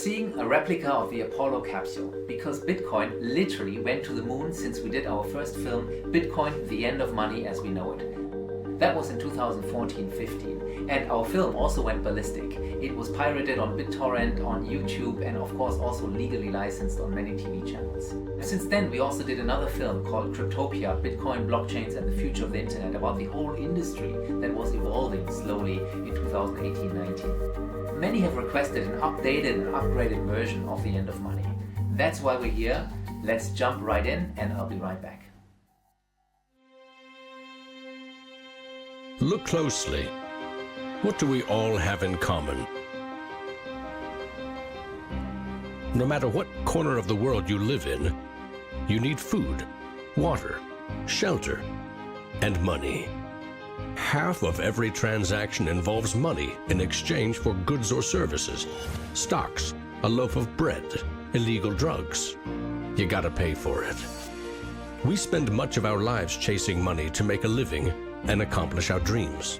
seeing a replica of the Apollo capsule because Bitcoin literally went to the moon since we did our first film, Bitcoin, The End of Money as We Know It. That was in 2014-15, and our film also went ballistic. It was pirated on BitTorrent, on YouTube, and of course also legally licensed on many TV channels. Since then, we also did another film called Cryptopia, Bitcoin, Blockchains and the Future of the Internet, about the whole industry that was evolving slowly in 2018-19. Many have requested an updated and upgraded version of The End of Money. That's why we're here. Let's jump right in, and I'll be right back. Look closely. What do we all have in common? No matter what corner of the world you live in, you need food, water, shelter, and money. Half of every transaction involves money in exchange for goods or services. Stocks, a loaf of bread, illegal drugs. You gotta pay for it. We spend much of our lives chasing money to make a living and accomplish our dreams.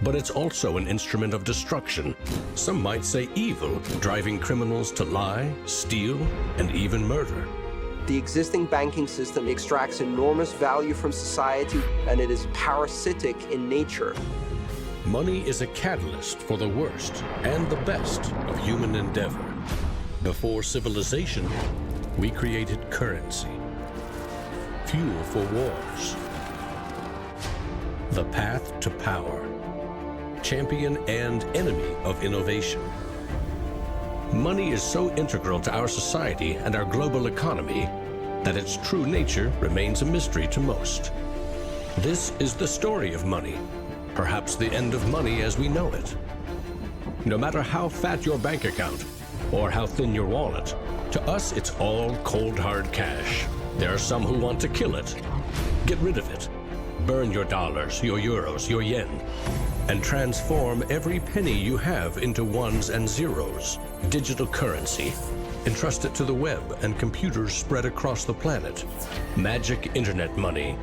But it's also an instrument of destruction. Some might say evil, driving criminals to lie, steal, and even murder. The existing banking system extracts enormous value from society, and it is parasitic in nature. Money is a catalyst for the worst and the best of human endeavor. Before civilization, we created currency, fuel for wars, the path to power, champion and enemy of innovation. Money is so integral to our society and our global economy that its true nature remains a mystery to most. This is the story of money, perhaps the end of money as we know it. No matter how fat your bank account or how thin your wallet, to us it's all cold hard cash. There are some who want to kill it, get rid of it, burn your dollars, your euros, your yen, and transform every penny you have into ones and zeros. Digital currency. Entrust it to the web and computers spread across the planet. Magic internet money.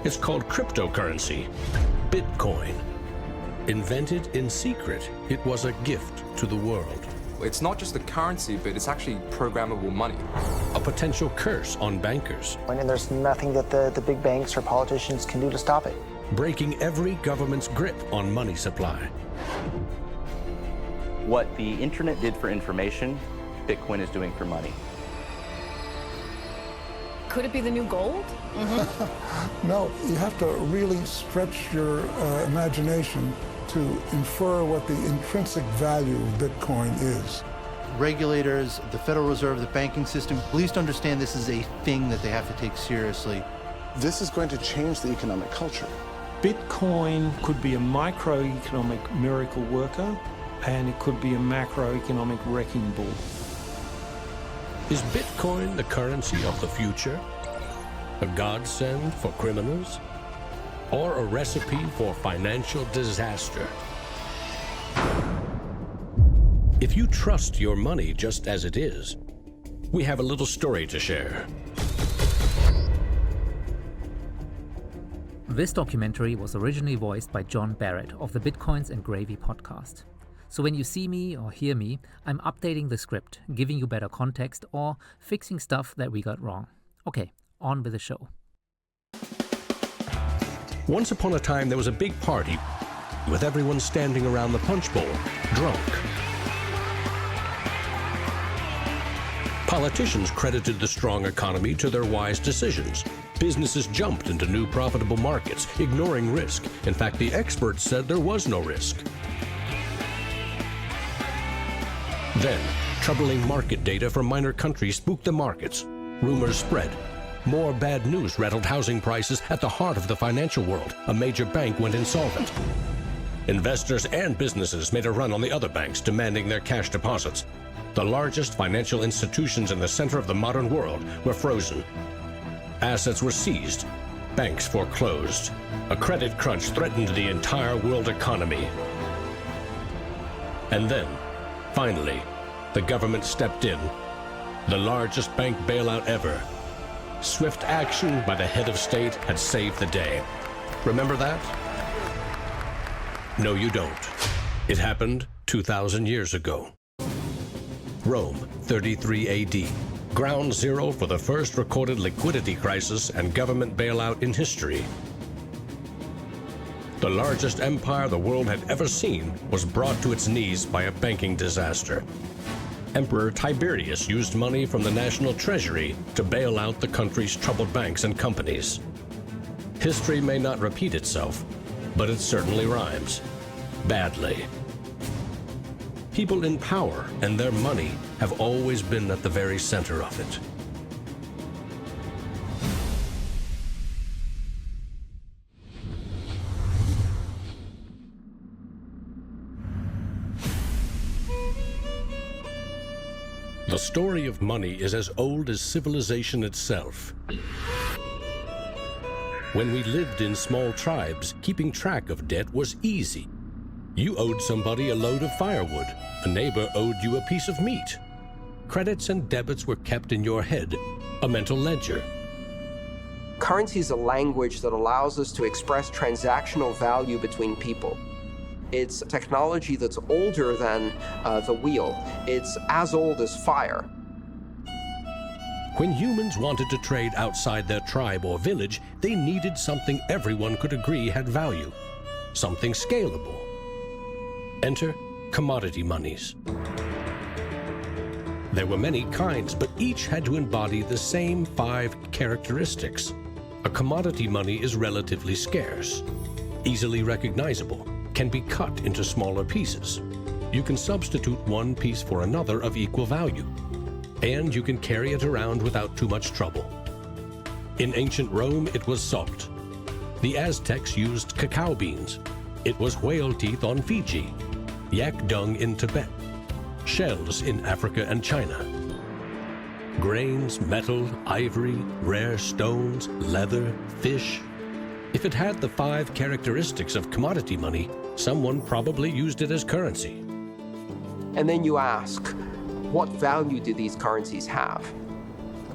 It's called cryptocurrency. Bitcoin. Invented in secret, it was a gift to the world. It's not just a currency, but it's actually programmable money. A potential curse on bankers. And there's nothing that the big banks or politicians can do to stop it. Breaking every government's grip on money supply. What the internet did for information, Bitcoin is doing for money. Could it be the new gold? No, you have to really stretch your imagination to infer what the intrinsic value of Bitcoin is. Regulators, the Federal Reserve, the banking system, please understand this is a thing that they have to take seriously. This is going to change the economic culture. Bitcoin could be a microeconomic miracle worker, and it could be a macroeconomic wrecking ball. Is Bitcoin the currency of the future? A godsend for criminals? Or a recipe for financial disaster? If you trust your money just as it is, we have a little story to share. This documentary was originally voiced by John Barrett of the Bitcoins and Gravy podcast. So when you see me or hear me, I'm updating the script, giving you better context or fixing stuff that we got wrong. Okay, on with the show. Once upon a time, there was a big party with everyone standing around the punch bowl, drunk. Politicians credited the strong economy to their wise decisions. Businesses jumped into new profitable markets, ignoring risk. In fact, the experts said there was no risk. Then, troubling market data from minor countries spooked the markets. Rumors spread. More bad news rattled housing prices at the heart of the financial world. A major bank went insolvent. Investors and businesses made a run on the other banks, demanding their cash deposits. The largest financial institutions in the center of the modern world were frozen. Assets were seized. Banks foreclosed. A credit crunch threatened the entire world economy. And then, finally, the government stepped in. The largest bank bailout ever. Swift action by the head of state had saved the day. Remember that? No, you don't. It happened 2,000 years ago. Rome, 33 AD. Ground zero for the first recorded liquidity crisis and government bailout in history. The largest empire the world had ever seen was brought to its knees by a banking disaster. Emperor Tiberius used money from the national treasury to bail out the country's troubled banks and companies. History may not repeat itself, but it certainly rhymes. Badly. People in power and their money have always been at the very center of it. The story of money is as old as civilization itself. When we lived in small tribes, keeping track of debt was easy. You owed somebody a load of firewood. A neighbor owed you a piece of meat. Credits and debits were kept in your head, a mental ledger. Currency is a language that allows us to express transactional value between people. It's technology that's older than the wheel. It's as old as fire. When humans wanted to trade outside their tribe or village, they needed something everyone could agree had value, something scalable. Enter commodity monies. There were many kinds, but each had to embody the same 5 characteristics. A commodity money is relatively scarce, easily recognizable, can be cut into smaller pieces. You can substitute one piece for another of equal value, and you can carry it around without too much trouble. In ancient Rome, it was salt. The Aztecs used cacao beans. It was whale teeth on Fiji, yak dung in Tibet, shells in Africa and China. Grains, metal, ivory, rare stones, leather, fish. If it had the 5 characteristics of commodity money, someone probably used it as currency. And then you ask, what value do these currencies have?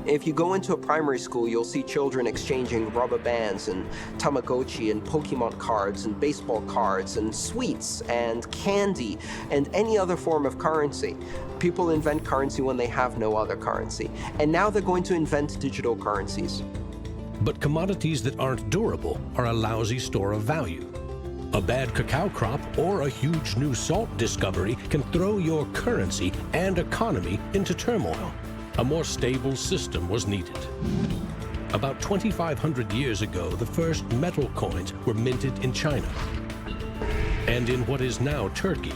If you go into a primary school, you'll see children exchanging rubber bands and Tamagotchi and Pokemon cards and baseball cards and sweets and candy and any other form of currency. People invent currency when they have no other currency. And now they're going to invent digital currencies. But commodities that aren't durable are a lousy store of value. A bad cacao crop or a huge new salt discovery can throw your currency and economy into turmoil. A more stable system was needed. About 2,500 years ago, the first metal coins were minted in China and in what is now Turkey.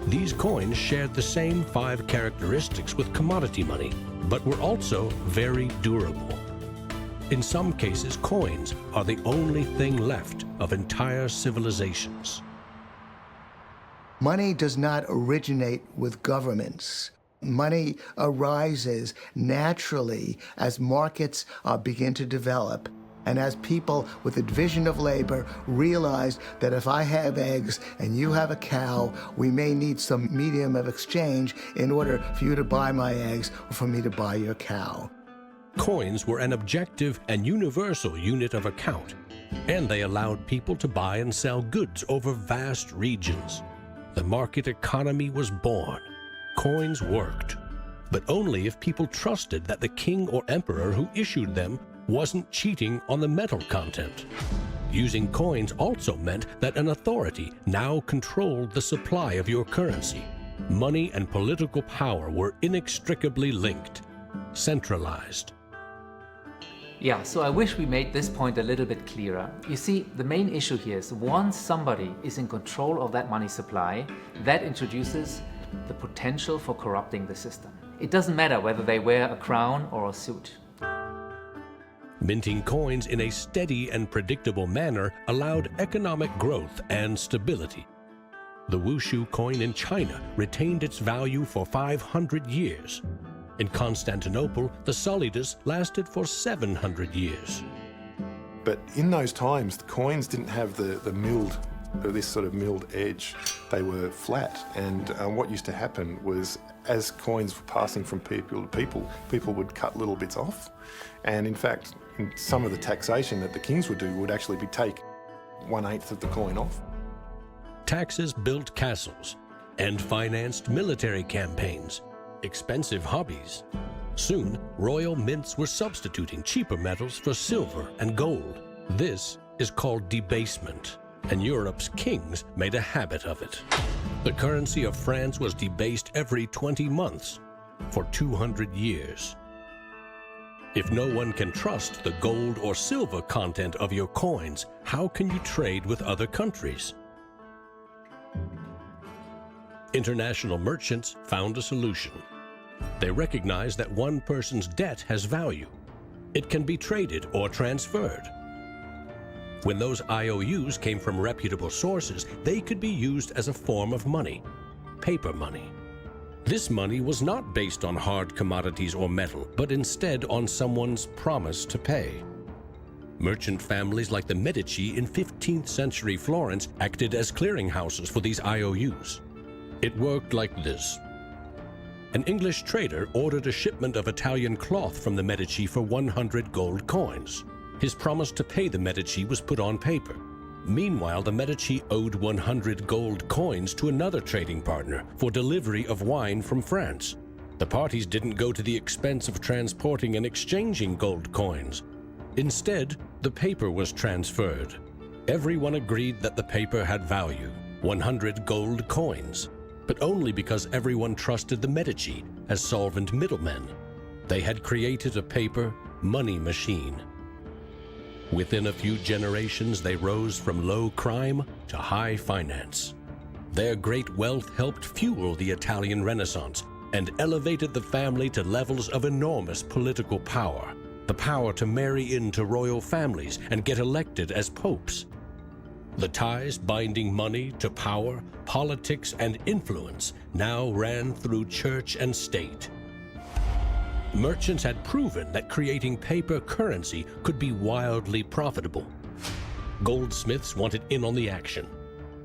These coins shared the same 5 characteristics with commodity money, but were also very durable. In some cases, coins are the only thing left of entire civilizations. Money does not originate with governments. Money arises naturally as markets begin to develop and as people with a division of labor realize that if I have eggs and you have a cow, we may need some medium of exchange in order for you to buy my eggs or for me to buy your cow. Coins were an objective and universal unit of account, and they allowed people to buy and sell goods over vast regions. The market economy was born. Coins worked, but only if people trusted that the king or emperor who issued them wasn't cheating on the metal content. Using coins also meant that an authority now controlled the supply of your currency. Money and political power were inextricably linked, centralized. Yeah, so I wish we made this point a little bit clearer. You see, the main issue here is once somebody is in control of that money supply, that introduces the potential for corrupting the system. It doesn't matter whether they wear a crown or a suit. Minting coins in a steady and predictable manner allowed economic growth and stability. The Wushu coin in China retained its value for 500 years. In Constantinople, the solidus lasted for 700 years. But in those times, the coins didn't have this sort of milled edge. They were flat, and what used to happen was as coins were passing from people to people would cut little bits off. And in fact, in some of the taxation that the kings would do would actually be take 1/8 of the coin off. Taxes built castles, and financed military campaigns, expensive hobbies. Soon, royal mints were substituting cheaper metals for silver and gold. This is called debasement, and Europe's kings made a habit of it. The currency of France was debased every 20 months for 200 years. If no one can trust the gold or silver content of your coins, how can you trade with other countries? International merchants found a solution. They recognized that one person's debt has value. It can be traded or transferred. When those IOUs came from reputable sources, they could be used as a form of money, paper money. This money was not based on hard commodities or metal, but instead on someone's promise to pay. Merchant families like the Medici in 15th century Florence acted as clearinghouses for these IOUs. It worked like this. An English trader ordered a shipment of Italian cloth from the Medici for 100 gold coins. His promise to pay the Medici was put on paper. Meanwhile, the Medici owed 100 gold coins to another trading partner for delivery of wine from France. The parties didn't go to the expense of transporting and exchanging gold coins. Instead, the paper was transferred. Everyone agreed that the paper had value, 100 gold coins, but only because everyone trusted the Medici as solvent middlemen. They had created a paper money machine. Within a few generations, they rose from low crime to high finance. Their great wealth helped fuel the Italian Renaissance and elevated the family to levels of enormous political power. The power to marry into royal families and get elected as popes. The ties binding money to power, politics, and influence now ran through church and state. Merchants had proven that creating paper currency could be wildly profitable. Goldsmiths wanted in on the action.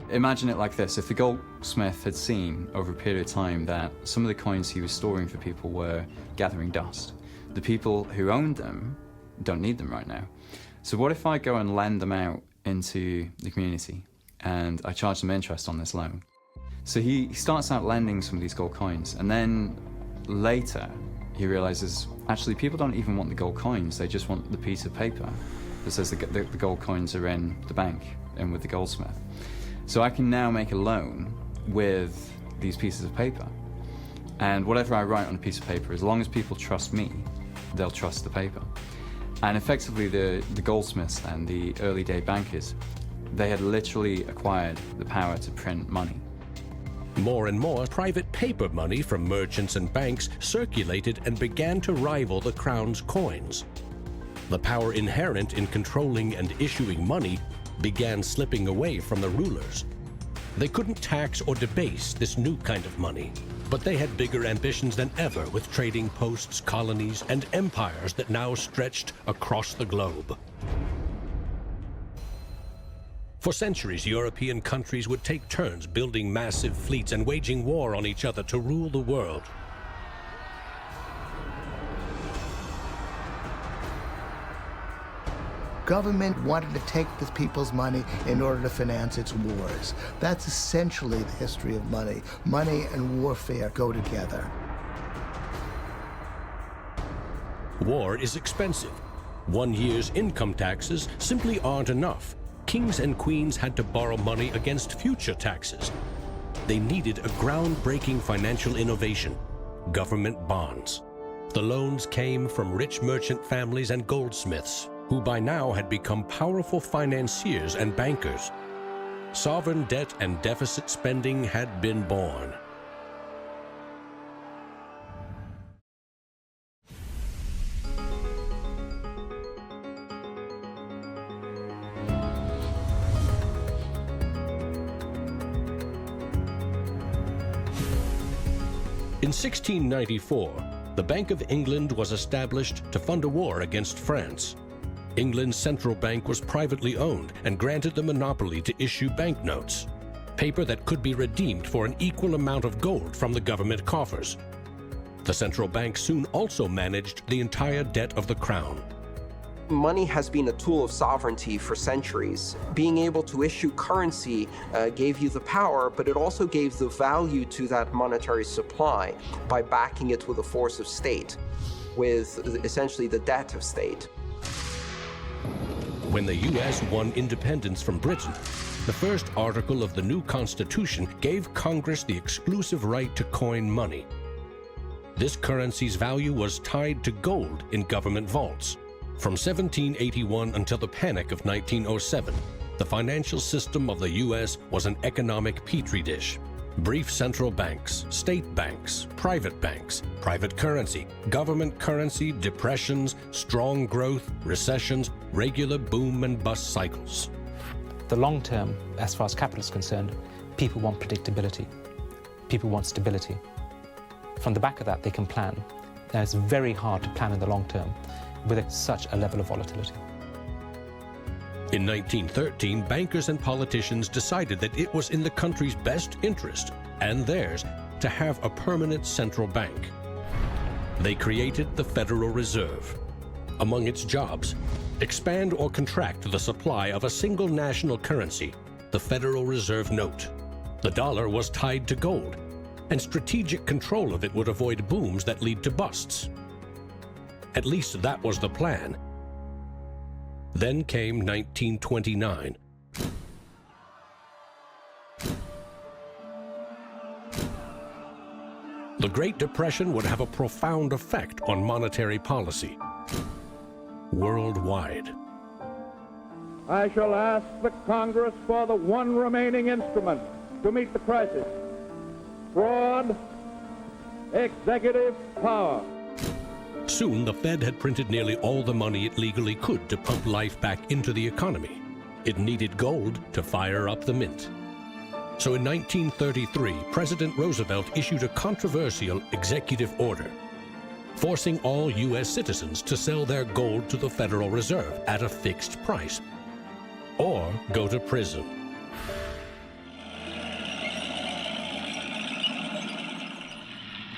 Imagine it like this. If the goldsmith had seen over a period of time that some of the coins he was storing for people were gathering dust, the people who owned them don't need them right now. So what if I go and lend them out into the community and I charge them interest on this loan? So he starts out lending some of these gold coins, and then later he realizes actually people don't even want the gold coins, they just want the piece of paper that says the gold coins are in the bank and with the goldsmith. So I can now make a loan with these pieces of paper, and whatever I write on a piece of paper, as long as people trust me, they'll trust the paper. And effectively the goldsmiths and the early day bankers, they had literally acquired the power to print money. More and more private paper money from merchants and banks circulated and began to rival the crown's coins. The power inherent in controlling and issuing money began slipping away from the rulers. They couldn't tax or debase this new kind of money, but they had bigger ambitions than ever with trading posts, colonies, and empires that now stretched across the globe. For centuries, European countries would take turns building massive fleets and waging war on each other to rule the world. Government wanted to take the people's money in order to finance its wars. That's essentially the history of money. Money and warfare go together. War is expensive. 1 year's income taxes simply aren't enough. Kings and queens had to borrow money against future taxes. They needed a groundbreaking financial innovation: government bonds. The loans came from rich merchant families and goldsmiths, who by now had become powerful financiers and bankers. Sovereign debt and deficit spending had been born. In 1694, the Bank of England was established to fund a war against France. England's central bank was privately owned and granted the monopoly to issue banknotes, paper that could be redeemed for an equal amount of gold from the government coffers. The central bank soon also managed the entire debt of the crown. Money has been a tool of sovereignty for centuries. Being able to issue currency gave you the power, but it also gave the value to that monetary supply by backing it with a force of state, with essentially the debt of state. When the U.S. won independence from Britain, the first article of the new Constitution gave Congress the exclusive right to coin money. This currency's value was tied to gold in government vaults. From 1781 until the Panic of 1907, the financial system of the U.S. was an economic petri dish. Brief central banks, state banks, private currency, government currency, depressions, strong growth, recessions, regular boom and bust cycles. The long term, as far as capital is concerned, people want predictability. People want stability. From the back of that, they can plan. And it's very hard to plan in the long term with such a level of volatility. In 1913, bankers and politicians decided that it was in the country's best interest, and theirs, to have a permanent central bank. They created the Federal Reserve. Among its jobs, expand or contract the supply of a single national currency, the Federal Reserve note. The dollar was tied to gold, and strategic control of it would avoid booms that lead to busts. At least that was the plan. Then came 1929. The Great Depression would have a profound effect on monetary policy worldwide. I shall ask the Congress for the one remaining instrument to meet the crisis: broad executive power. Soon, the Fed had printed nearly all the money it legally could to pump life back into the economy. It needed gold to fire up the mint. So in 1933, President Roosevelt issued a controversial executive order, forcing all U.S. citizens to sell their gold to the Federal Reserve at a fixed price, or go to prison.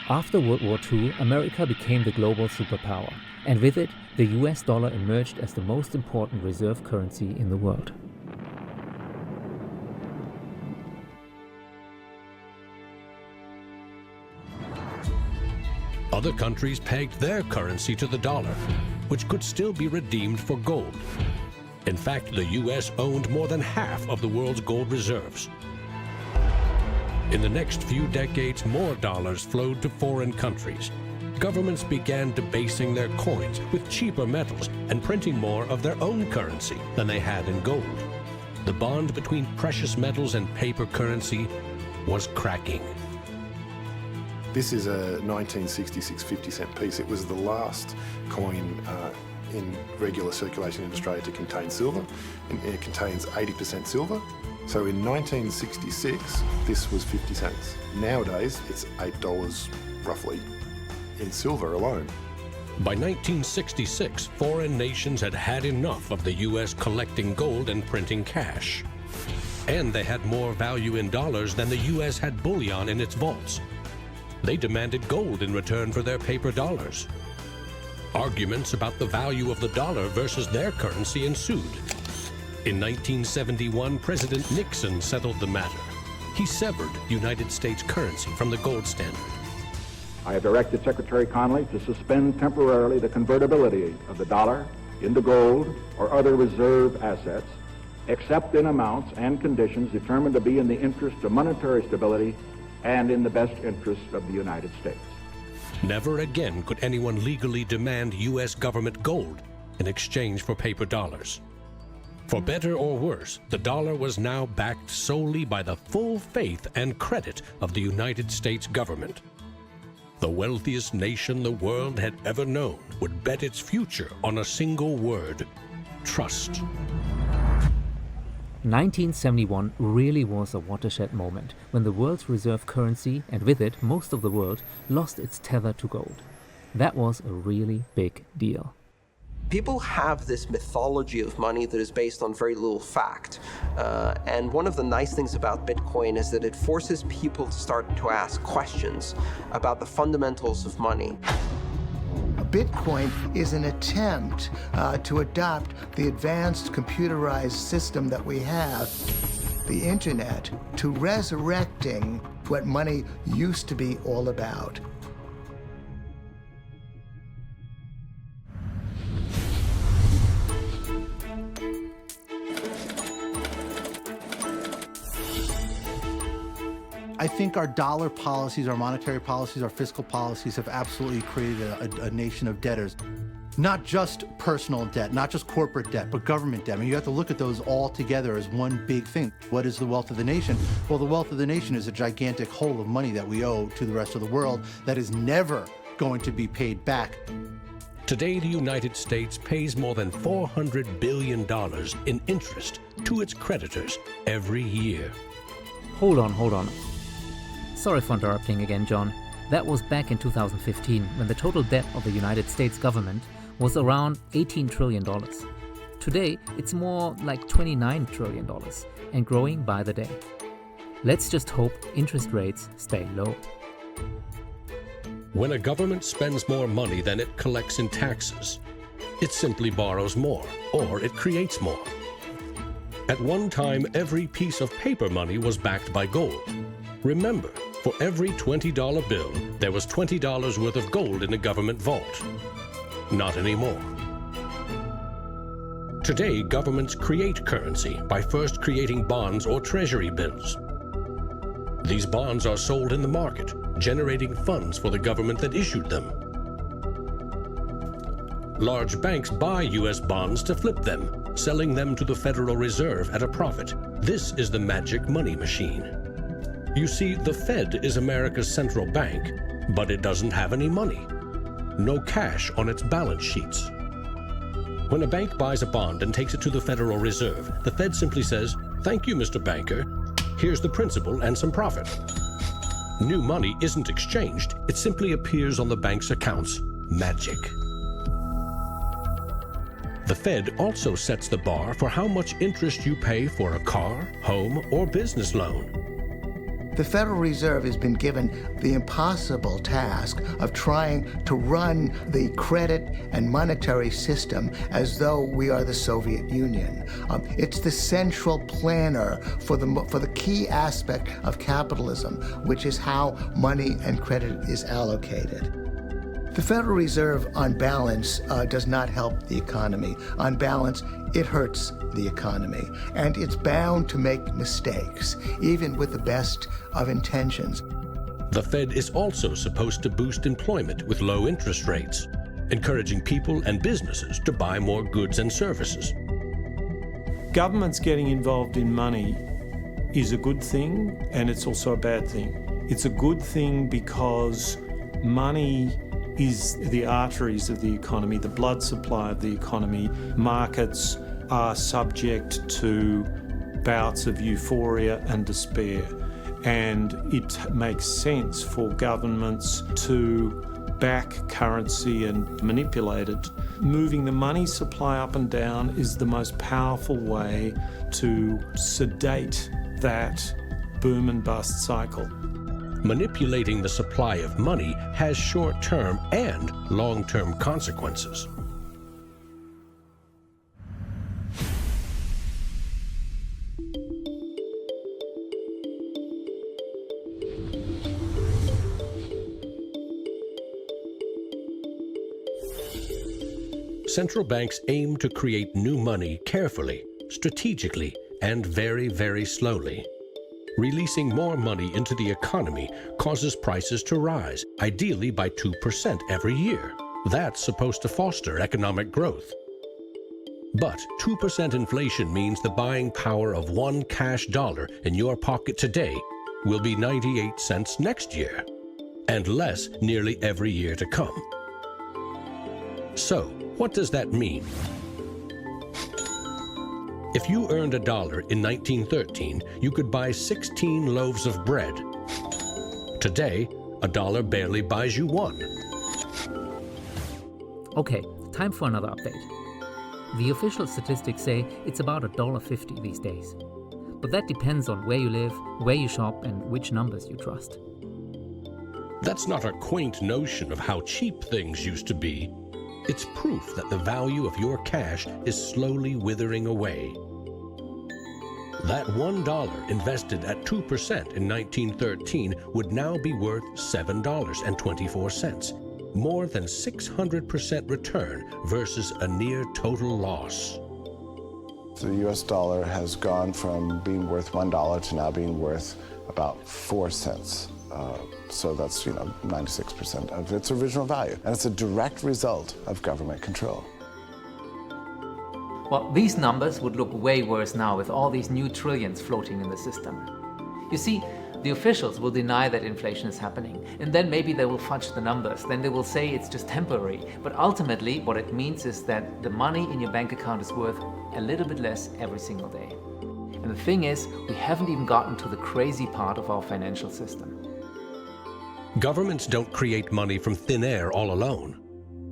After World War II, America became the global superpower, and with it, the US dollar emerged as the most important reserve currency in the world. Other countries pegged their currency to the dollar, which could still be redeemed for gold. In fact, the US owned more than half of the world's gold reserves. In the next few decades, more dollars flowed to foreign countries. Governments began debasing their coins with cheaper metals and printing more of their own currency than they had in gold. The bond between precious metals and paper currency was cracking. This is a 1966 50-cent piece. It was the last coin in regular circulation in Australia to contain silver, and it contains 80% silver. So in 1966, this was 50 cents. Nowadays, it's $8 roughly in silver alone. By 1966, foreign nations had had enough of the US collecting gold and printing cash. And they had more value in dollars than the US had bullion in its vaults. They demanded gold in return for their paper dollars. Arguments about the value of the dollar versus their currency ensued. In 1971, President Nixon settled the matter. He severed United States currency from the gold standard. I have directed Secretary Connally to suspend temporarily the convertibility of the dollar into gold or other reserve assets, except in amounts and conditions determined to be in the interest of monetary stability and in the best interest of the United States. Never again could anyone legally demand U.S. government gold in exchange for paper dollars. For better or worse, the dollar was now backed solely by the full faith and credit of the United States government. The wealthiest nation the world had ever known would bet its future on a single word: trust. 1971 really was a watershed moment when the world's reserve currency, and with it most of the world, lost its tether to gold. That was a really big deal. People have this mythology of money that is based on very little fact. And one of the nice things about Bitcoin is that it forces people to start to ask questions about the fundamentals of money. Bitcoin is an attempt to adopt the advanced computerized system that we have, the internet, to resurrecting what money used to be all about. I think our dollar policies, our monetary policies, our fiscal policies have absolutely created a nation of debtors. Not just personal debt, not just corporate debt, but government debt. I mean, you have to look at those all together as one big thing. What is the wealth of the nation? Well, the wealth of the nation is a gigantic hole of money that we owe to the rest of the world that is never going to be paid back. Today, the United States pays more than $400 billion in interest to its creditors every year. Hold on. Sorry for interrupting again, John. That was back in 2015, when the total debt of the United States government was around $18 trillion. Today, it's more like $29 trillion, and growing by the day. Let's just hope interest rates stay low. When a government spends more money than it collects in taxes, it simply borrows more, or it creates more. At one time, every piece of paper money was backed by gold. Remember, for every $20 bill, there was $20 worth of gold in a government vault. Not anymore. Today, governments create currency by first creating bonds or treasury bills. These bonds are sold in the market, generating funds for the government that issued them. Large banks buy U.S. bonds to flip them, selling them to the Federal Reserve at a profit. This is the magic money machine. You see, the Fed is America's central bank, but it doesn't have any money. No cash on its balance sheets. When a bank buys a bond and takes it to the Federal Reserve, the Fed simply says, "Thank you, Mr. Banker. Here's the principal and some profit." New money isn't exchanged. It simply appears on the bank's accounts. Magic. The Fed also sets the bar for how much interest you pay for a car, home, or business loan. The Federal Reserve has been given the impossible task of trying to run the credit and monetary system as though we are the Soviet Union. It's the central planner for the key aspect of capitalism, which is how money and credit is allocated. The Federal Reserve, on balance, does not help the economy. On balance, it hurts the economy. And it's bound to make mistakes, even with the best of intentions. The Fed is also supposed to boost employment with low interest rates, encouraging people and businesses to buy more goods and services. Governments getting involved in money is a good thing, and it's also a bad thing. It's a good thing because money is the arteries of the economy, the blood supply of the economy. Markets are subject to bouts of euphoria and despair, and it makes sense for governments to back currency and manipulate it. Moving the money supply up and down is the most powerful way to sedate that boom and bust cycle. Manipulating the supply of money has short-term and long-term consequences. Central banks aim to create new money carefully, strategically, and very, very slowly. Releasing more money into the economy causes prices to rise, ideally by 2% every year. That's supposed to foster economic growth. But 2% inflation means the buying power of one cash dollar in your pocket today will be 98 cents next year, and less nearly every year to come. So, what does that mean? If you earned $1 in 1913, you could buy 16 loaves of bread. Today, $1 barely buys you one. Okay, time for another update. The official statistics say it's about $1.50 these days. But that depends on where you live, where you shop, and which numbers you trust. That's not a quaint notion of how cheap things used to be. It's proof that the value of your cash is slowly withering away. That $1 invested at 2% in 1913 would now be worth $7.24, more than 600% return versus a near total loss. The US dollar has gone from being worth $1 to now being worth about 4 cents. So that's, 96% of its original value. And it's a direct result of government control. Well, these numbers would look way worse now with all these new trillions floating in the system. You see, the officials will deny that inflation is happening, and then maybe they will fudge the numbers, then they will say it's just temporary. But ultimately, what it means is that the money in your bank account is worth a little bit less every single day. And the thing is, we haven't even gotten to the crazy part of our financial system. Governments don't create money from thin air all alone.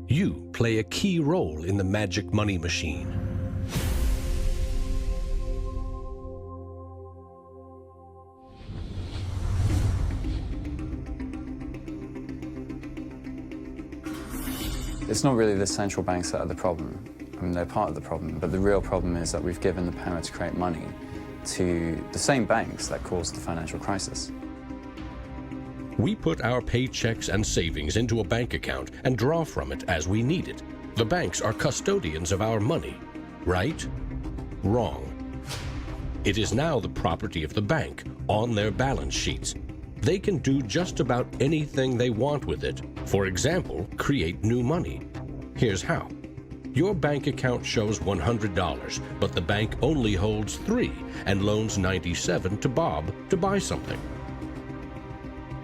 You play a key role in the magic money machine. It's not really the central banks that are the problem. I mean, they're part of the problem, but the real problem is that we've given the power to create money to the same banks that caused the financial crisis. We put our paychecks and savings into a bank account and draw from it as we need it. The banks are custodians of our money. Right? Wrong. It is now the property of the bank on their balance sheets. They can do just about anything they want with it. For example, create new money. Here's how. Your bank account shows $100, but the bank only holds $3 and loans $97 to Bob to buy something.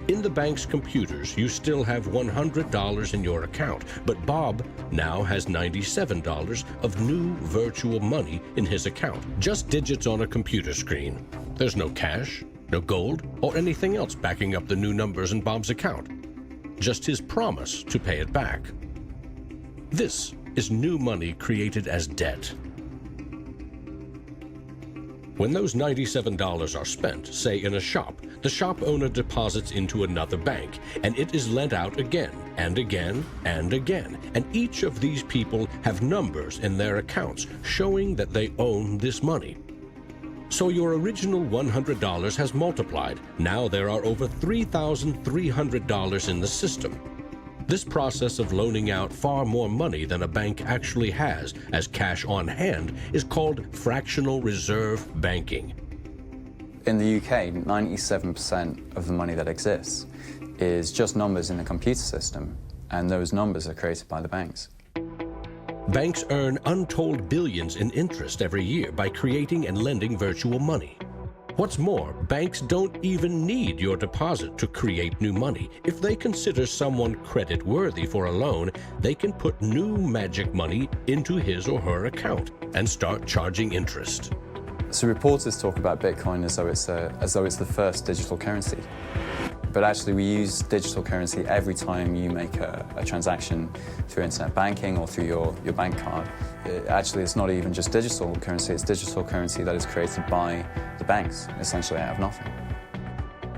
In the bank's computers, you still have $100 in your account, but Bob now has $97 of new virtual money in his account. Just digits on a computer screen. There's no cash, no gold, or anything else backing up the new numbers in Bob's account. Just his promise to pay it back. This is new money created as debt. When those $97 are spent, say in a shop, the shop owner deposits into another bank, and it is lent out again and again and again. And each of these people have numbers in their accounts showing that they own this money. So your original $100 has multiplied. Now there are over $3,300 in the system. This process of loaning out far more money than a bank actually has as cash on hand is called fractional reserve banking. In the UK, 97% of the money that exists is just numbers in the computer system, and those numbers are created by the banks. Banks earn untold billions in interest every year by creating and lending virtual money. What's more, banks don't even need your deposit to create new money. If they consider someone credit-worthy for a loan, they can put new magic money into his or her account and start charging interest. So reporters talk about Bitcoin as though it's the first digital currency. But actually we use digital currency every time you make a transaction through internet banking or through your bank card. Actually, it's not even just digital currency, it's digital currency that is created by the banks, essentially out of nothing.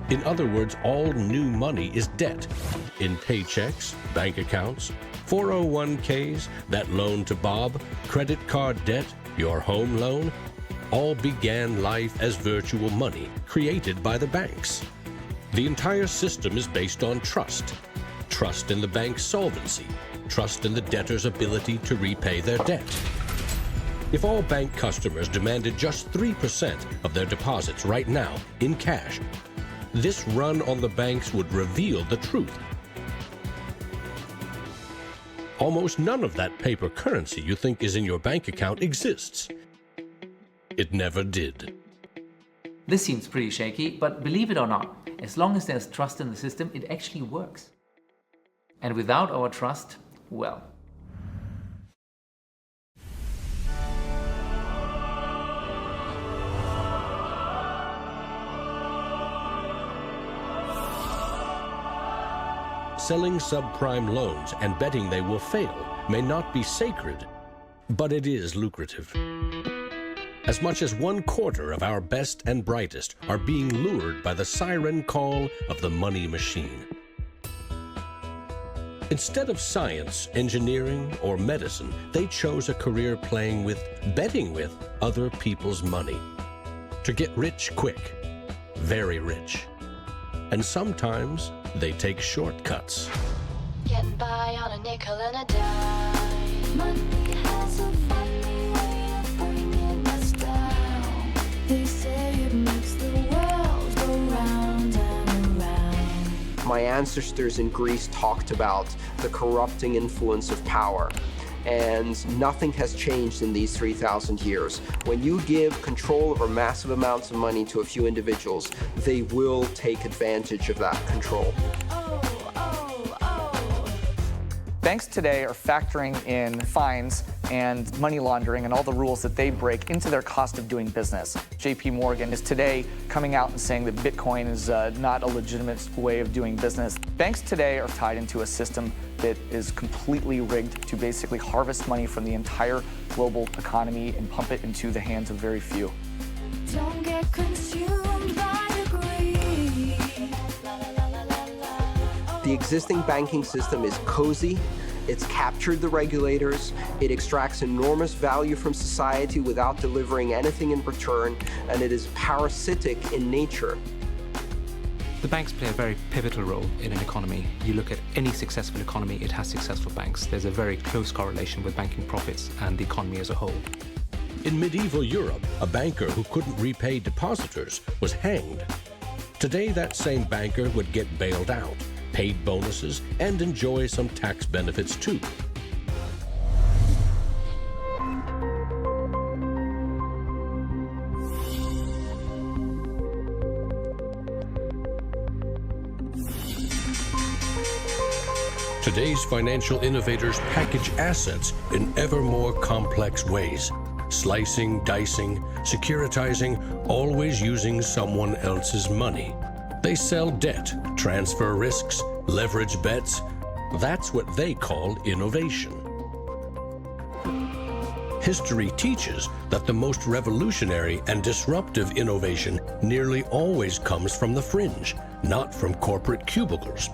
In other words, all new money is debt. In paychecks, bank accounts, 401ks, that loan to Bob, credit card debt, your home loan, all began life as virtual money created by the banks. The entire system is based on trust. Trust in the bank's solvency. Trust in the debtor's ability to repay their debt. If all bank customers demanded just 3% of their deposits right now in cash, this run on the banks would reveal the truth. Almost none of that paper currency you think is in your bank account exists. It never did. This seems pretty shaky, but believe it or not, as long as there's trust in the system, it actually works. And without our trust, well. Selling subprime loans and betting they will fail may not be sacred, but it is lucrative. As much as 1/4 of our best and brightest are being lured by the siren call of the money machine. Instead of science, engineering, or medicine, they chose a career betting with other people's money. To get rich quick, very rich. And sometimes they take shortcuts. Getting by on a nickel and a dime. Money has a funny way of bringing us down. They say it makes the world go round and around. My ancestors in Greece talked about the corrupting influence of power. And nothing has changed in these 3,000 years. When you give control over massive amounts of money to a few individuals, they will take advantage of that control. Banks today are factoring in fines and money laundering and all the rules that they break into their cost of doing business. JP Morgan is today coming out and saying that Bitcoin is not a legitimate way of doing business. Banks today are tied into a system that is completely rigged to basically harvest money from the entire global economy and pump it into the hands of very few. Don't get consumed by the greed. The existing banking system is cozy, it's captured the regulators, it extracts enormous value from society without delivering anything in return, and it is parasitic in nature. The banks play a very pivotal role in an economy. You look at any successful economy, it has successful banks. There's a very close correlation with banking profits and the economy as a whole. In medieval Europe, a banker who couldn't repay depositors was hanged. Today, that same banker would get bailed out, paid bonuses, and enjoy some tax benefits too. Today's financial innovators package assets in ever more complex ways. Slicing, dicing, securitizing, always using someone else's money. They sell debt, transfer risks, leverage bets. That's what they call innovation. History teaches that the most revolutionary and disruptive innovation nearly always comes from the fringe, not from corporate cubicles.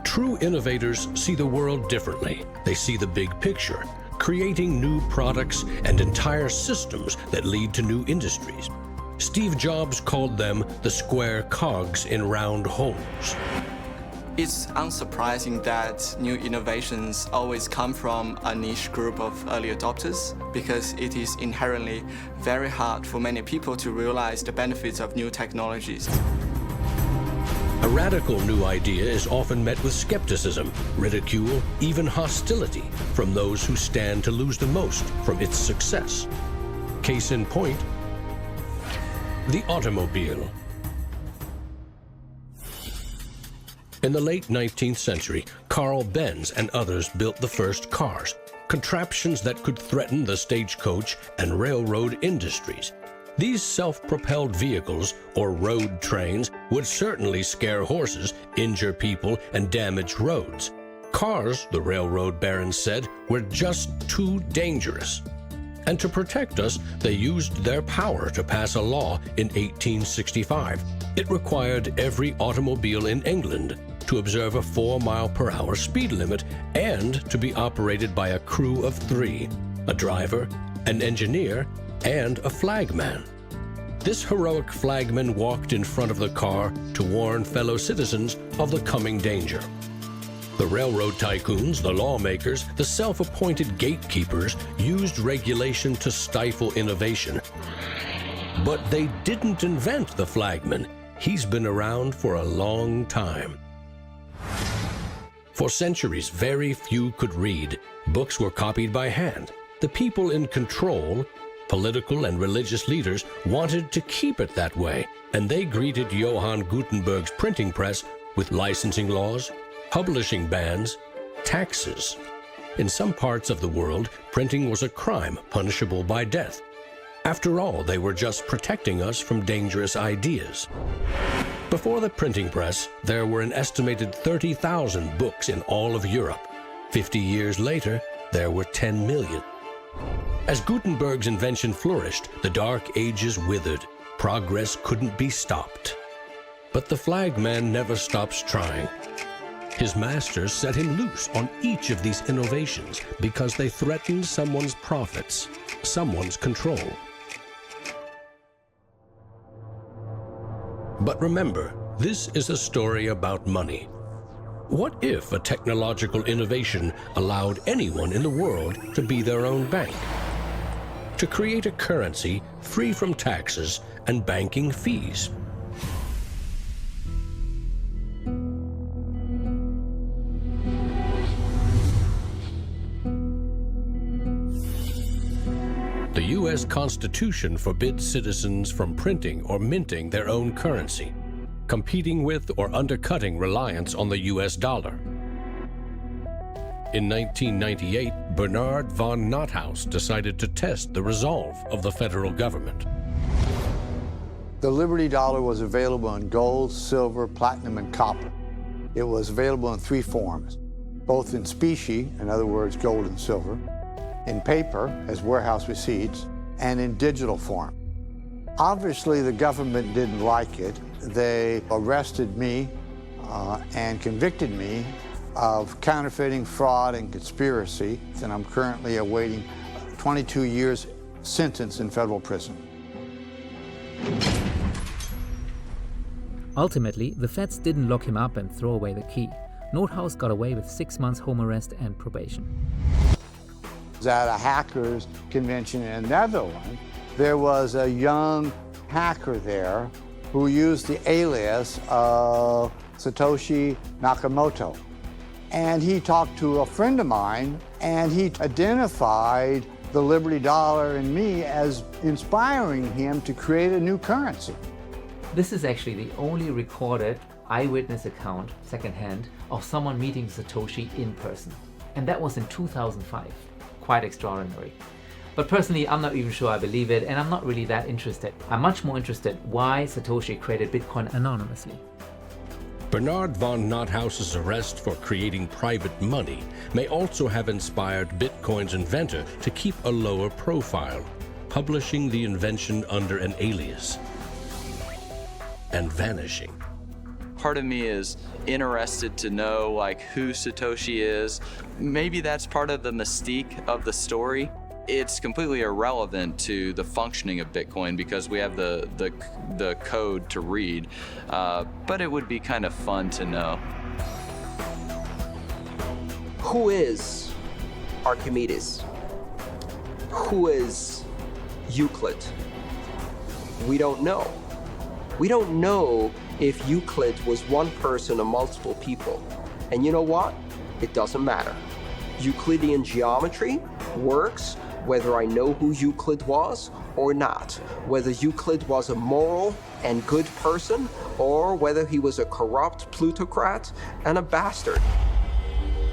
True innovators see the world differently. They see the big picture, creating new products and entire systems that lead to new industries. Steve Jobs called them the square cogs in round holes. It's unsurprising that new innovations always come from a niche group of early adopters, because it is inherently very hard for many people to realize the benefits of new technologies. A radical new idea is often met with skepticism, ridicule, even hostility from those who stand to lose the most from its success. Case in point, the automobile. In the late 19th century, Carl Benz and others built the first cars, contraptions that could threaten the stagecoach and railroad industries. These self-propelled vehicles, or road trains, would certainly scare horses, injure people, and damage roads. Cars, the railroad barons said, were just too dangerous. And to protect us, they used their power to pass a law in 1865. It required every automobile in England to observe a 4-mile-per-hour speed limit and to be operated by a crew of 3, a driver, an engineer, and a flagman. This heroic flagman walked in front of the car to warn fellow citizens of the coming danger. The railroad tycoons, the lawmakers, the self-appointed gatekeepers used regulation to stifle innovation. But they didn't invent the flagman. He's been around for a long time. For centuries, very few could read. Books were copied by hand. The people in control, political and religious leaders, wanted to keep it that way, and they greeted Johann Gutenberg's printing press with licensing laws, publishing bans, taxes. In some parts of the world, printing was a crime punishable by death. After all, they were just protecting us from dangerous ideas. Before the printing press, there were an estimated 30,000 books in all of Europe. 50 years later, there were 10 million. As Gutenberg's invention flourished, the Dark Ages withered. Progress couldn't be stopped. But the flagman never stops trying. His masters set him loose on each of these innovations because they threatened someone's profits, someone's control. But remember, this is a story about money. What if a technological innovation allowed anyone in the world to be their own bank? To create a currency free from taxes and banking fees? The U.S. Constitution forbids citizens from printing or minting their own currency, competing with or undercutting reliance on the U.S. dollar. In 1998, Bernard von Nothaus decided to test the resolve of the federal government. The Liberty Dollar was available in gold, silver, platinum, and copper. It was available in three forms, both in specie, in other words, gold and silver, in paper, as warehouse receipts, and in digital form. Obviously, the government didn't like it. They arrested me and convicted me of counterfeiting, fraud, and conspiracy, and I'm currently awaiting 22 years sentence in federal prison. Ultimately, the feds didn't lock him up and throw away the key. Nothaus got away with 6 months home arrest and probation. At a hackers convention in the Netherlands, there was a young hacker there who used the alias of Satoshi Nakamoto. And he talked to a friend of mine, and he identified the Liberty Dollar and me as inspiring him to create a new currency. This is actually the only recorded eyewitness account, secondhand, of someone meeting Satoshi in person. And that was in 2005. Quite extraordinary. But personally, I'm not even sure I believe it, and I'm not really that interested. I'm much more interested why Satoshi created Bitcoin anonymously. Bernard von Nothaus's arrest for creating private money may also have inspired Bitcoin's inventor to keep a lower profile, publishing the invention under an alias and vanishing. Part of me is interested to know like who Satoshi is. Maybe that's part of the mystique of the story. It's completely irrelevant to the functioning of Bitcoin because we have the code to read, but it would be kind of fun to know. Who is Archimedes? Who is Euclid? We don't know. We don't know if Euclid was one person or multiple people. And you know what? It doesn't matter. Euclidean geometry works whether I know who Euclid was or not, whether Euclid was a moral and good person or whether he was a corrupt plutocrat and a bastard.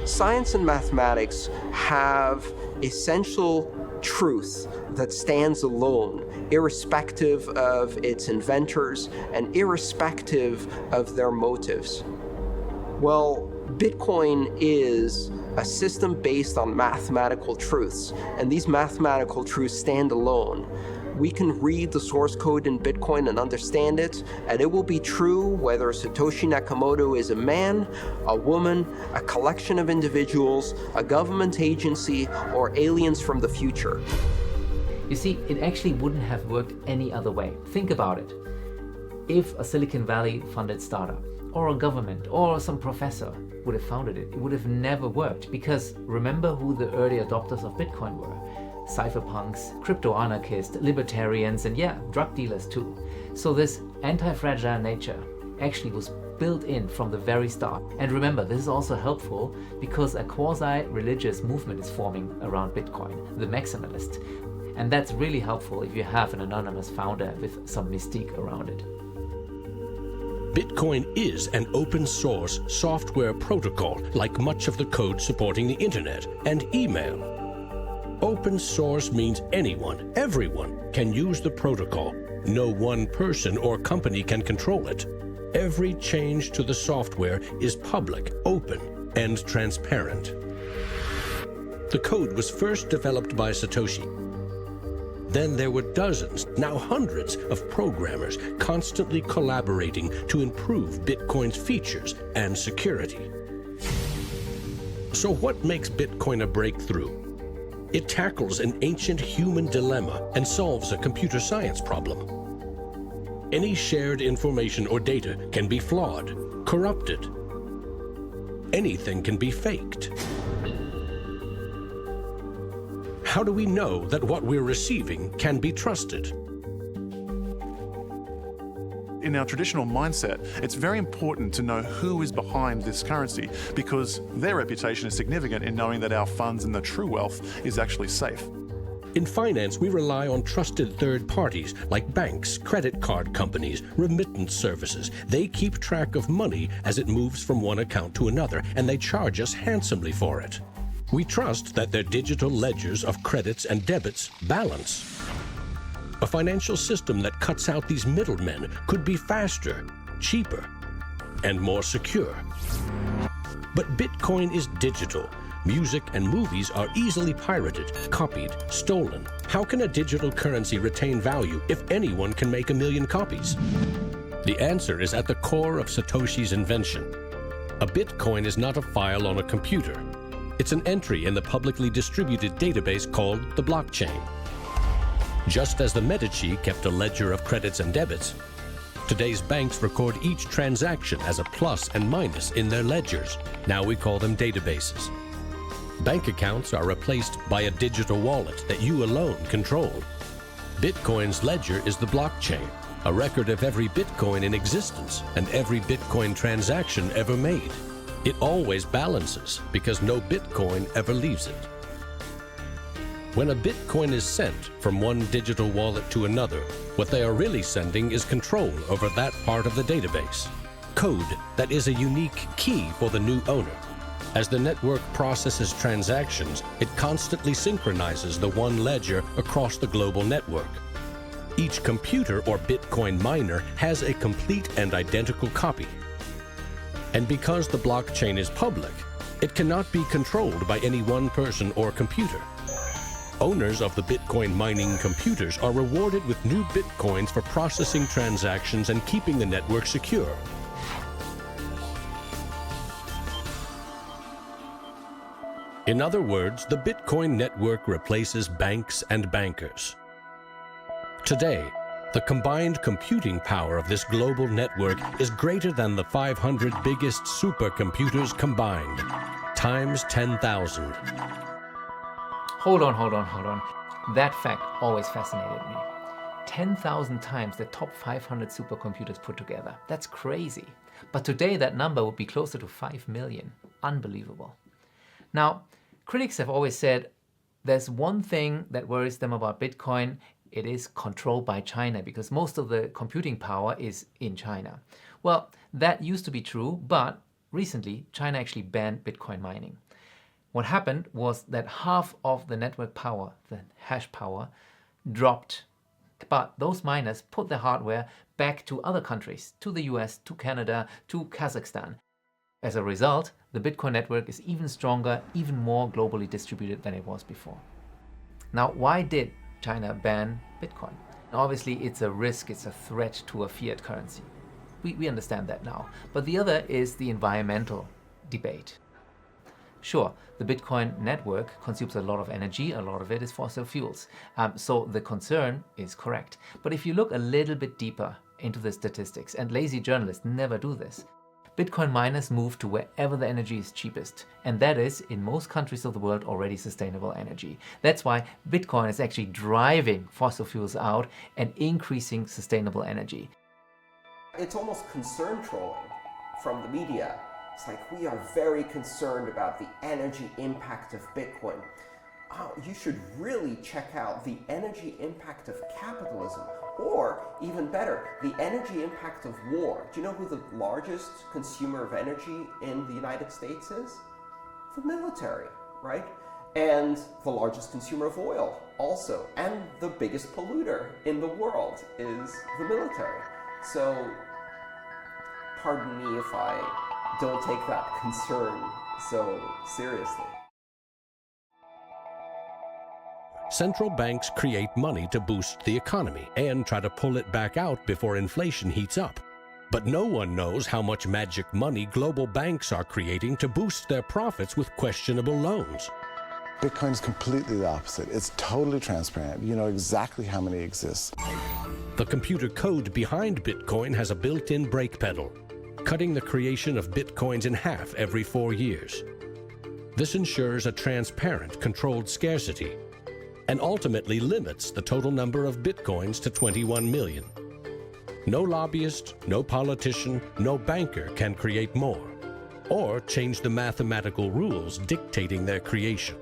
Science and mathematics have essential truth that stands alone, irrespective of its inventors and irrespective of their motives. Well, Bitcoin is a system based on mathematical truths, and these mathematical truths stand alone. We can read the source code in Bitcoin and understand it, and it will be true whether Satoshi Nakamoto is a man, a woman, a collection of individuals, a government agency, or aliens from the future. You see, it actually wouldn't have worked any other way. Think about it. If a Silicon Valley funded startup, or a government, or some professor would have founded it, it would have never worked, because remember who the early adopters of Bitcoin were. Cypherpunks, crypto-anarchists, libertarians, and yeah, drug dealers too. So this anti-fragile nature actually was built in from the very start. And remember, this is also helpful because a quasi-religious movement is forming around Bitcoin, the maximalist. And that's really helpful if you have an anonymous founder with some mystique around it. Bitcoin is an open source software protocol like much of the code supporting the internet and email. Open source means anyone, everyone can use the protocol. No one person or company can control it. Every change to the software is public, open, and transparent. The code was first developed by Satoshi. Then there were dozens, now hundreds, of programmers constantly collaborating to improve Bitcoin's features and security. So what makes Bitcoin a breakthrough? It tackles an ancient human dilemma and solves a computer science problem. Any shared information or data can be flawed, corrupted. Anything can be faked. How do we know that what we're receiving can be trusted? In our traditional mindset, it's very important to know who is behind this currency because their reputation is significant in knowing that our funds and the true wealth is actually safe. In finance, we rely on trusted third parties like banks, credit card companies, remittance services. They keep track of money as it moves from one account to another, and they charge us handsomely for it. We trust that their digital ledgers of credits and debits balance. A financial system that cuts out these middlemen could be faster, cheaper, and more secure. But Bitcoin is digital. Music and movies are easily pirated, copied, stolen. How can a digital currency retain value if anyone can make 1 million copies? The answer is at the core of Satoshi's invention. A Bitcoin is not a file on a computer. It's an entry in the publicly distributed database called the blockchain. Just as the Medici kept a ledger of credits and debits, today's banks record each transaction as a plus and minus in their ledgers. Now we call them databases. Bank accounts are replaced by a digital wallet that you alone control. Bitcoin's ledger is the blockchain, a record of every Bitcoin in existence and every Bitcoin transaction ever made. It always balances because no Bitcoin ever leaves it. When a Bitcoin is sent from one digital wallet to another, what they are really sending is control over that part of the database. Code that is a unique key for the new owner. As the network processes transactions, it constantly synchronizes the one ledger across the global network. Each computer or Bitcoin miner has a complete and identical copy. And because the blockchain is public, it cannot be controlled by any one person or computer. Owners of the Bitcoin mining computers are rewarded with new Bitcoins for processing transactions and keeping the network secure. In other words, the Bitcoin network replaces banks and bankers. Today, the combined computing power of this global network is greater than the 500 biggest supercomputers combined, times 10,000. Hold on. That fact always fascinated me. 10,000 times the top 500 supercomputers put together. That's crazy. But today that number would be closer to 5 million. Unbelievable. Now, critics have always said there's one thing that worries them about Bitcoin. It is controlled by China because most of the computing power is in China. Well, that used to be true, but recently China actually banned Bitcoin mining. What happened was that half of the network power, the hash power, dropped. But those miners put their hardware back to other countries, to the US, to Canada, to Kazakhstan. As a result, the Bitcoin network is even stronger, even more globally distributed than it was before. Now, why did China ban Bitcoin? Obviously, it's a risk, it's a threat to a fiat currency. We understand that now. But the other is the environmental debate. Sure, the Bitcoin network consumes a lot of energy, a lot of it is fossil fuels. So the concern is correct. But if you look a little bit deeper into the statistics, and lazy journalists never do this, Bitcoin miners move to wherever the energy is cheapest. And that is, in most countries of the world, already sustainable energy. That's why Bitcoin is actually driving fossil fuels out and increasing sustainable energy. It's almost concern trolling from the media. It's like, we are very concerned about the energy impact of Bitcoin. Oh, you should really check out the energy impact of capitalism, or even better, the energy impact of war. Do you know who the largest consumer of energy in the United States is? The military, right? And the largest consumer of oil also. And the biggest polluter in the world is the military. So, pardon me if I don't take that concern so seriously. Central banks create money to boost the economy and try to pull it back out before inflation heats up. But no one knows how much magic money global banks are creating to boost their profits with questionable loans. Bitcoin is completely the opposite. It's totally transparent. You know exactly how many exist. The computer code behind Bitcoin has a built-in brake pedal, cutting the creation of Bitcoins in half every 4 years. This ensures a transparent, controlled scarcity, and ultimately limits the total number of Bitcoins to 21 million. No lobbyist, no politician, no banker can create more, or change the mathematical rules dictating their creation.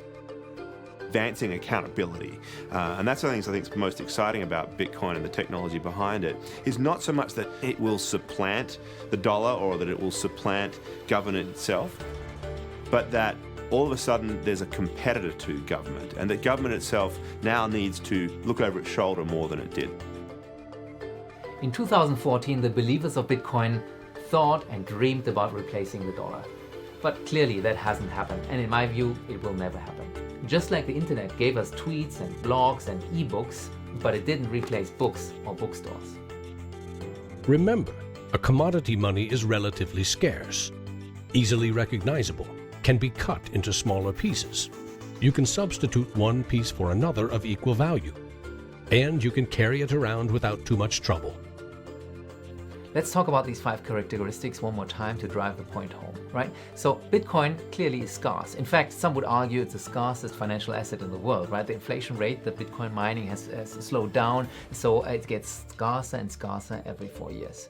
Advancing accountability. And that's one of the things I think is most exciting about Bitcoin and the technology behind it, is not so much that it will supplant the dollar or that it will supplant government itself, but that all of a sudden there's a competitor to government, and that government itself now needs to look over its shoulder more than it did. In 2014, the believers of Bitcoin thought and dreamed about replacing the dollar. But clearly that hasn't happened, and in my view, it will never happen. Just like the internet gave us tweets and blogs and ebooks, but it didn't replace books or bookstores. Remember, a commodity money is relatively scarce, easily recognizable, can be cut into smaller pieces. You can substitute one piece for another of equal value, and you can carry it around without too much trouble. Let's talk about these 5 characteristics one more time to drive the point home, right? So Bitcoin clearly is scarce. In fact, some would argue it's the scarcest financial asset in the world, right? The inflation rate that Bitcoin mining has slowed down, so it gets scarcer and scarcer every 4 years.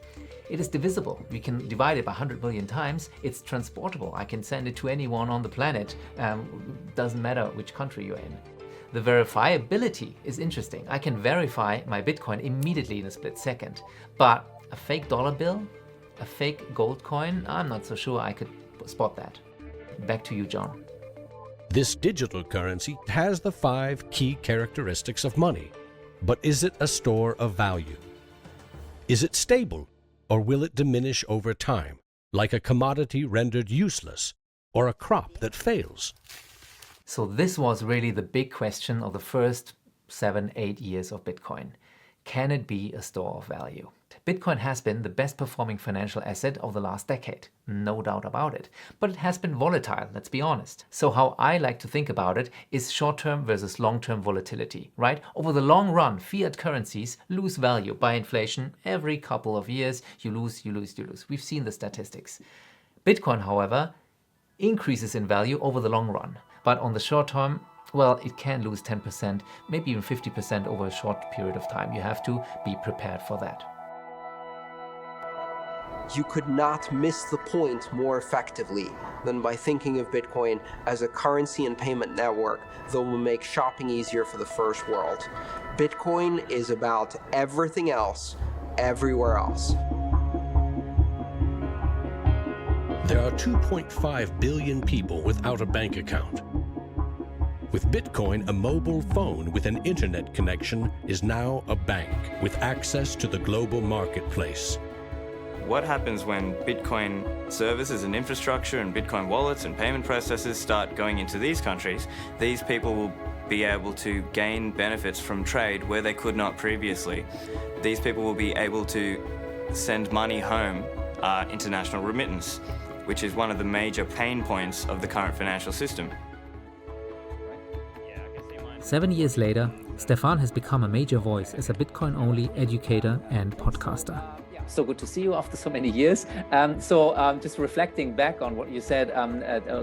It is divisible. We can divide it by 100 million times. It's transportable. I can send it to anyone on the planet. Doesn't matter which country you're in. The verifiability is interesting. I can verify my Bitcoin immediately in a split second, but a fake dollar bill, a fake gold coin, I'm not so sure I could spot that. Back to you, John. This digital currency has the 5 key characteristics of money. But is it a store of value? Is it stable, or will it diminish over time, like a commodity rendered useless, or a crop that fails? So this was really the big question of the first 7-8 years of Bitcoin. Can it be a store of value? Bitcoin has been the best performing financial asset of the last decade, no doubt about it. But it has been volatile, let's be honest. So how I like to think about it is short-term versus long-term volatility, right? Over the long run, fiat currencies lose value by inflation. Every couple of years, you lose. We've seen the statistics. Bitcoin, however, increases in value over the long run. But on the short term, well, it can lose 10%, maybe even 50% over a short period of time. You have to be prepared for that. You could not miss the point more effectively than by thinking of Bitcoin as a currency and payment network that will make shopping easier for the first world. Bitcoin is about everything else, everywhere else. There are 2.5 billion people without a bank account. With Bitcoin, a mobile phone with an internet connection is now a bank with access to the global marketplace. What happens when Bitcoin services and infrastructure and Bitcoin wallets and payment processors start going into these countries? These people will be able to gain benefits from trade where they could not previously. These people will be able to send money home, international remittance, which is one of the major pain points of the current financial system. 7 years later, Stefan has become a major voice as a Bitcoin-only educator and podcaster. So good to see you after so many years. Just reflecting back on what you said,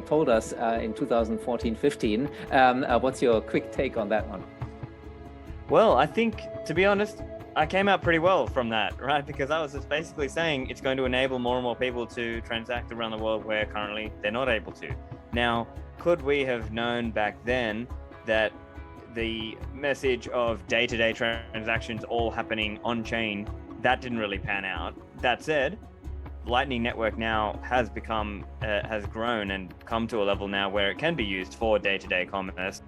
told us in 2014-15, what's your quick take on that one? Well, I think, to be honest, I came out pretty well from that, right? Because I was just basically saying it's going to enable more and more people to transact around the world where currently they're not able to. Now, could we have known back then that the message of day-to-day transactions all happening on-chain, that didn't really pan out? That said, Lightning Network now has become, has grown and come to a level now where it can be used for day-to-day commerce.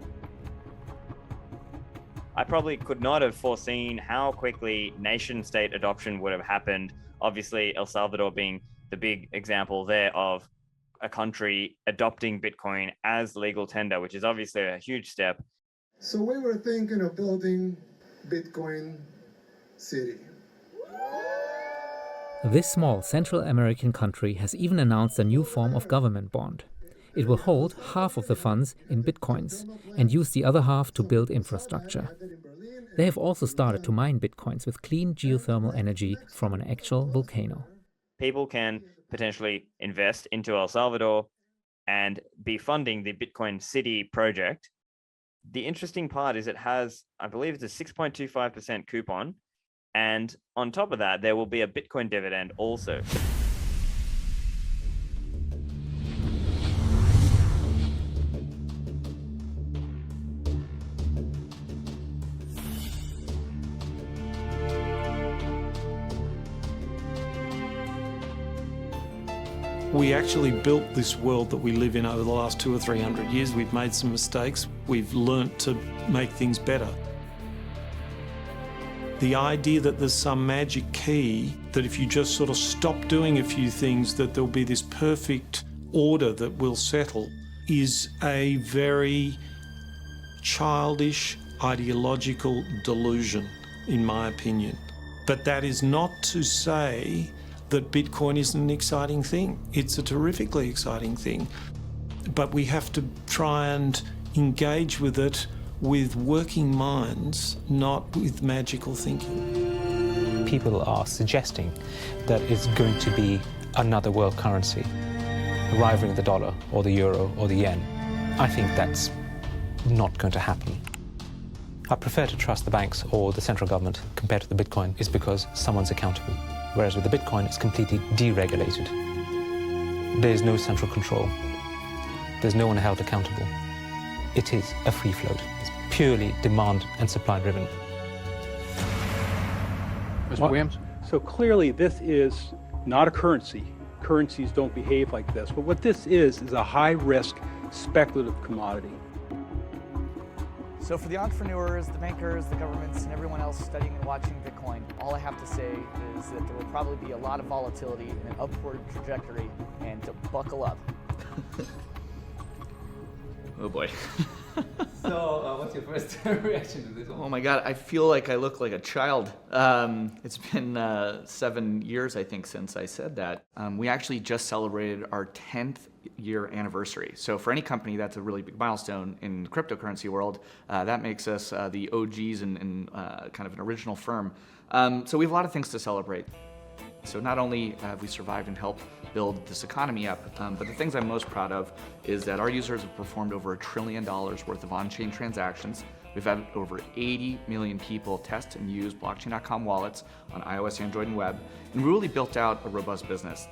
I probably could not have foreseen how quickly nation-state adoption would have happened. Obviously, El Salvador being the big example there of a country adopting Bitcoin as legal tender, which is obviously a huge step. So we were thinking of building Bitcoin City. This small Central American country has even announced a new form of government bond. It will hold half of the funds in bitcoins and use the other half to build infrastructure. They have also started to mine bitcoins with clean geothermal energy from an actual volcano. People can potentially invest into El Salvador and be funding the Bitcoin City project. The interesting part is it has, I believe it's a 6.25% coupon. And on top of that, there will be a Bitcoin dividend also. We actually built this world that we live in over the last 200 or 300 years. We've made some mistakes. We've learnt to make things better. The idea that there's some magic key, that if you just sort of stop doing a few things, that there'll be this perfect order that will settle, is a very childish, ideological delusion, in my opinion. But that is not to say that Bitcoin isn't an exciting thing. It's a terrifically exciting thing. But we have to try and engage with it with working minds, not with magical thinking. People are suggesting that it's going to be another world currency, rivaling the dollar or the euro or the yen. I think that's not going to happen. I prefer to trust the banks or the central government compared to the Bitcoin is because someone's accountable. Whereas with the Bitcoin, it's completely deregulated. There's no central control. There's no one held accountable. It is a free float. It's purely demand and supply driven. Mr. Williams? So clearly this is not a currency. Currencies don't behave like this. But what this is a high-risk speculative commodity. So for the entrepreneurs, the bankers, the governments, and everyone else studying and watching Bitcoin, all I have to say is that there will probably be a lot of volatility and an upward trajectory, and to buckle up. Oh boy. So, what's your first reaction to this one? Oh my God, I feel like I look like a child. It's been 7 years, I think, since I said that. We actually just celebrated our 10th year anniversary. So for any company, that's a really big milestone in the cryptocurrency world. That makes us the OGs and kind of an original firm. So we have a lot of things to celebrate. So not only have we survived and helped build this economy up, but the things I'm most proud of is that our users have performed over $1 trillion worth of on-chain transactions. We've had over 80 million people test and use blockchain.com wallets on iOS, Android, and web, and really built out a robust business.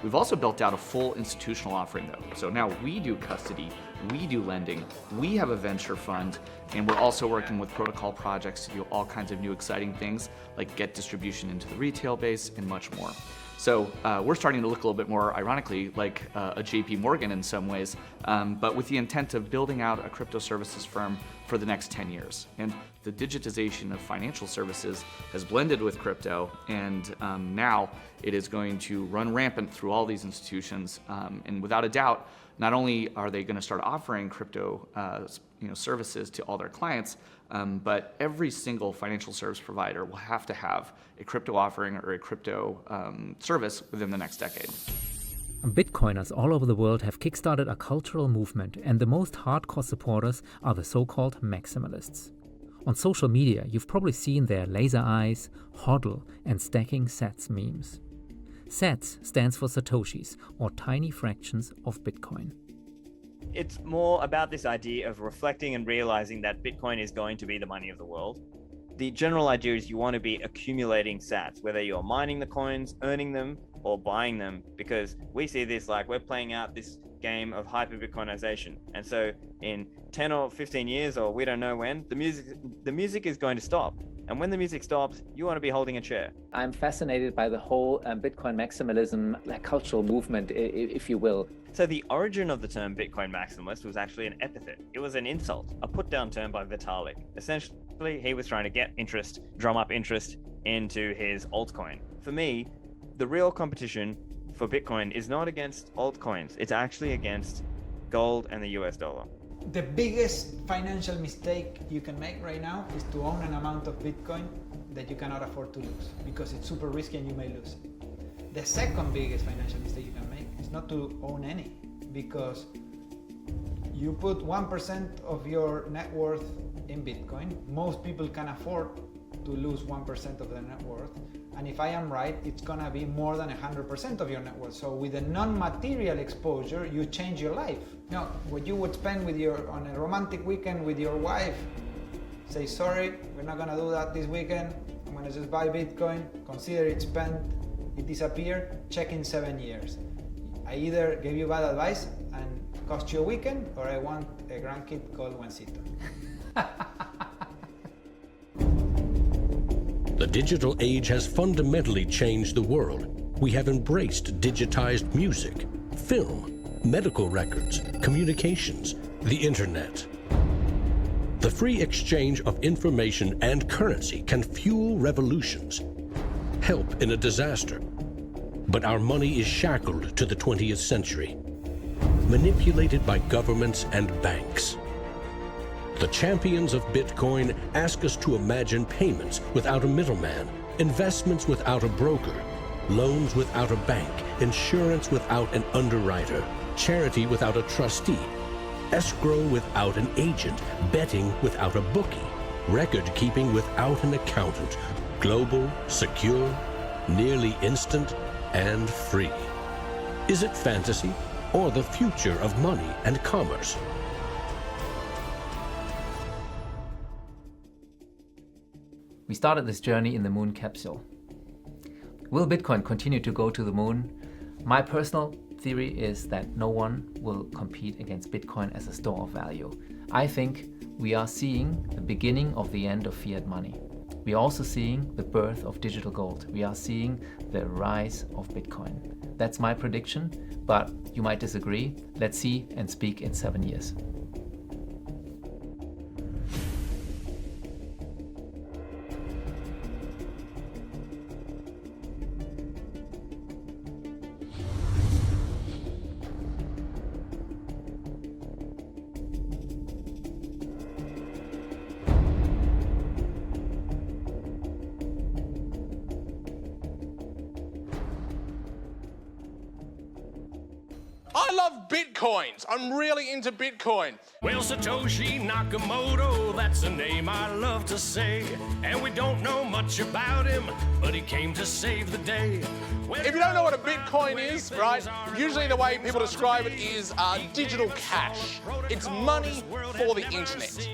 We've also built out a full institutional offering though. So now we do custody, we do lending, we have a venture fund, and we're also working with protocol projects to do all kinds of new exciting things like get distribution into the retail base and much more. So we're starting to look a little bit more, ironically, like a JP Morgan in some ways, but with the intent of building out a crypto services firm for the next 10 years. And the digitization of financial services has blended with crypto, and now it is going to run rampant through all these institutions. And without a doubt, not only are they going to start offering crypto services to all their clients, but every single financial service provider will have to have a crypto offering or a crypto service within the next decade. Bitcoiners all over the world have kickstarted a cultural movement, and the most hardcore supporters are the so-called maximalists. On social media, you've probably seen their laser eyes, hodl, and stacking sats memes. Sats stands for Satoshis, or tiny fractions of Bitcoin. It's more about this idea of reflecting and realizing that Bitcoin is going to be the money of the world. The general idea is you want to be accumulating sats, whether you're mining the coins, earning them, or buying them, because we see this like we're playing out this game of hyper-Bitcoinization. And so in 10 or 15 years, or we don't know when, the music is going to stop. And when the music stops, you want to be holding a chair. I'm fascinated by the whole Bitcoin maximalism, like cultural movement, if you will. So the origin of the term Bitcoin maximalist was actually an epithet. It was an insult, a put-down term by Vitalik. Essentially, he was trying to get interest, drum up interest into his altcoin. For me, the real competition for Bitcoin is not against altcoins. It's actually against gold and the US dollar. The biggest financial mistake you can make right now is to own an amount of Bitcoin that you cannot afford to lose because it's super risky and you may lose it. The second biggest financial mistake you can make is not to own any, because you put 1% of your net worth in Bitcoin. Most people can afford to lose 1% of their net worth. And if I am right, it's gonna be more than 100% of your net worth. So with a non-material exposure, you change your life. Now, what you would spend on a romantic weekend with your wife, say, sorry, we're not gonna do that this weekend. I'm gonna just buy Bitcoin, consider it spent, it disappeared, check in 7 years. I either gave you bad advice and cost you a weekend, or I want a grandkid called Juancito. The digital age has fundamentally changed the world. We have embraced digitized music, film, medical records, communications, the internet. The free exchange of information and currency can fuel revolutions, help in a disaster. But our money is shackled to the 20th century, manipulated by governments and banks. The champions of Bitcoin ask us to imagine payments without a middleman, investments without a broker, loans without a bank, insurance without an underwriter, charity without a trustee, escrow without an agent, betting without a bookie, record keeping without an accountant, global, secure, nearly instant, and free. Is it fantasy or the future of money and commerce? We started this journey in the moon capsule. Will Bitcoin continue to go to the moon? My personal theory is that no one will compete against Bitcoin as a store of value. I think we are seeing the beginning of the end of fiat money. We are also seeing the birth of digital gold. We are seeing the rise of Bitcoin. That's my prediction, but you might disagree. Let's see and speak in 7 years. I love Bitcoins. I'm really into Bitcoin. Well, Satoshi Nakamoto, that's a name I love to say. And we don't know much about him, but he came to save the day. If you don't know what a Bitcoin is, right, usually the way people describe it is digital cash. It's money for the internet.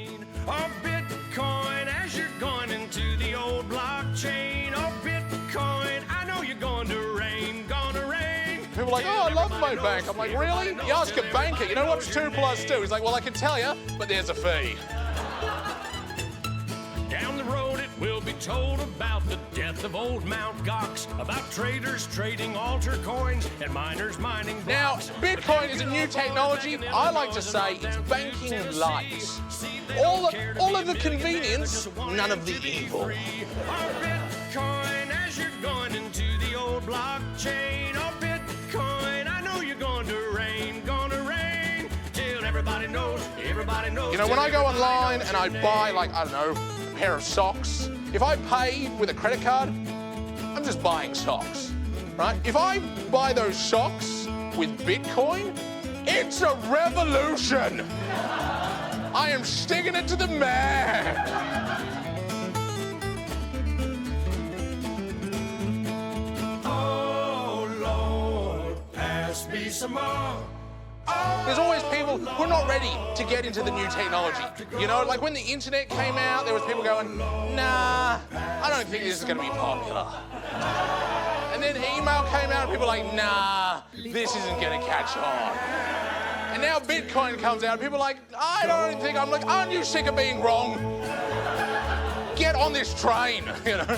Oh, Bitcoin, as you're going into the old blockchain. Oh, Bitcoin, I know you're going to rain, gonna rain. People are like, oh, I love my bank. I'm like, really? You ask a banker, you know what's 2 + 2? He's like, well, I can tell you, but there's a fee. Down the road it will be told about the death of old Mt. Gox, about traders trading altar coins and miners mining blocks. Now, Bitcoin is a new technology. I like to say it's banking light. All of the convenience, none of the evil. Oh, Bitcoin, as you're going into the old blockchain. Oh, Bitcoin, I know you're going to rain, till everybody knows, You know, when I go online and I buy, like, I don't know, a pair of socks, if I pay with a credit card, I'm just buying socks, right? If I buy those socks with Bitcoin, it's a revolution. I am sticking it to the man. Oh, Lord, pass me some more. There's always people who are not ready to get into the new technology. You know, like when the internet came out, there was people going, nah, I don't think this is going to be popular. And then email came out and people were like, nah, this isn't going to catch on. And now Bitcoin comes out and people are like, I don't think, I'm like, aren't you sick of being wrong? Get on this train, you know?